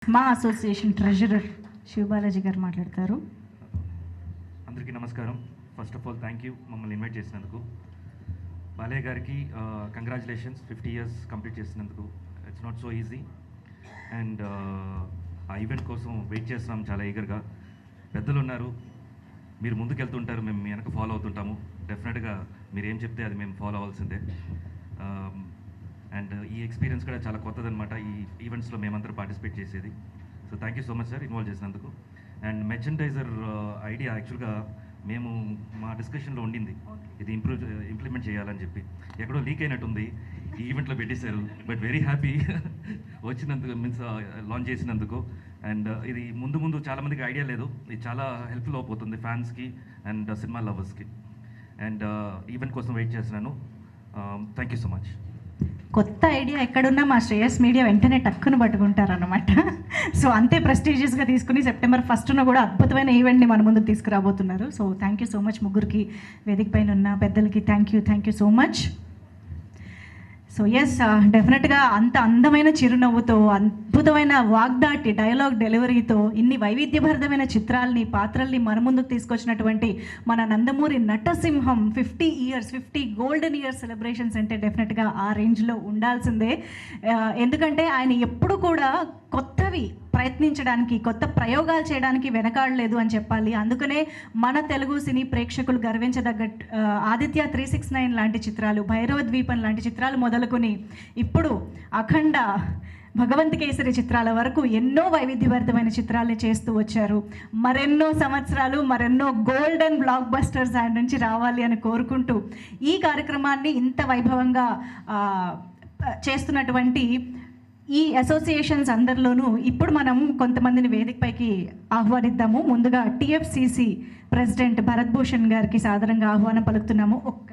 మా association treasurer Siva Balaji గారు మాట్లాడతారు. అందరికీ నమస్కారం. First of all thank you మమ్మల్ని ఇన్వైట్ చేసినందుకు. బాలయ్య గారికి కంగ్రాచులేషన్స్ 50 years కంప్లీట్ చేసినందుకు. It's not so easy and ఆ ఈవెంట్ కోసం వెయిట్ చేస్తున్నాం చాలా ఈగర్గా. పెద్దలు ఉన్నారు, మీరు ముందుకెళ్తుంటారు, మేము మీ వెనక ఫాలో అవుతుంటాము. డెఫినెట్గా మీరు ఏం చెప్తే అది మేము ఫాలో అవ్వాల్సిందే. అండ్ ఈ ఎక్స్పీరియన్స్ కూడా చాలా కొత్తదనమాట, ఈ ఈవెంట్స్లో మేమందరూ పార్టిసిపేట్ చేసేది. So thank you so much sir involve చేసినందుకు. అండ్ మెర్చండైజర్ ఐడియా యాక్చువల్గా మేము మా డిస్కషన్లో ఉండింది, ఇది ఇంప్లిమెంట్ చేయాలని చెప్పి. ఎక్కడో లీక్ అయినట్టుంది, ఈ ఈవెంట్లో పెట్టేశారు. బట్ వెరీ హ్యాపీ వచ్చినందుకు, మీన్స్ లాంచ్ చేసినందుకు. అండ్ ఇది ముందు చాలామందికి ఐడియా లేదు, ఇది చాలా హెల్ప్ఫుల్ అయిపోతుంది ఫ్యాన్స్కి అండ్ సినిమా లవర్స్కి. అండ్ ఈవెంట్ కోసం వెయిట్ చేస్తున్నాను. Thank you so much. కొత్త ఐడియా ఎక్కడున్నా మా శ్రేయస్ మీడియా వెంటనే టక్కును పట్టుకుంటారన్నమాట. సో అంతే ప్రెస్టీజియస్గా తీసుకుని September 1st కూడా అద్భుతమైన ఈవెంట్ని మన ముందుకు తీసుకురాబోతున్నారు. So thank you so much ముగ్గురికి, వేదిక పైన ఉన్న పెద్దలకి thank you so much. So yes, డెఫినెట్గా అంత అందమైన చిరునవ్వుతో, అద్భుతమైన వాగ్దాటి డైలాగ్ డెలివరీతో ఇన్ని వైవిధ్యభరితమైన చిత్రాల్ని, పాత్రల్ని మన ముందుకు తీసుకొచ్చినటువంటి మన నందమూరి నటసింహం 50 గోల్డెన్ ఇయర్స్ సెలబ్రేషన్స్ అంటే డెఫినెట్గా ఆ రేంజ్లో ఉండాల్సిందే. ఎందుకంటే ఆయన ఎప్పుడు కూడా కొత్తవి ప్రయత్నించడానికి, కొత్త ప్రయోగాలు చేయడానికి వెనకాడలేదు అని చెప్పాలి. అందుకనే మన తెలుగు సినీ ప్రేక్షకులు గర్వించదగ్గ ఆదిత్య 369 లాంటి చిత్రాలు, భైరవ ద్వీపం లాంటి చిత్రాలు మొదలుకొని ఇప్పుడు అఖండ, భగవంత్ కేసరి చిత్రాల వరకు ఎన్నో వైవిధ్యభరితమైన చిత్రాల్ని చేస్తూ వచ్చారు. మరెన్నో సంవత్సరాలు, మరెన్నో గోల్డెన్ బ్లాక్ బస్టర్స్ ఆయన నుంచి రావాలి అని కోరుకుంటూ ఈ కార్యక్రమాన్ని ఇంత వైభవంగా చేస్తున్నటువంటి ఈ అసోసియేషన్స్ అందరిలోనూ ఇప్పుడు మనం కొంతమందిని వేదికపైకి ఆహ్వానిద్దాము. ముందుగా TFCC ప్రెసిడెంట్ భరత్ భూషణ్ గారికి సాదరంగా ఆహ్వానం పలుకుతున్నాము. ఒక్క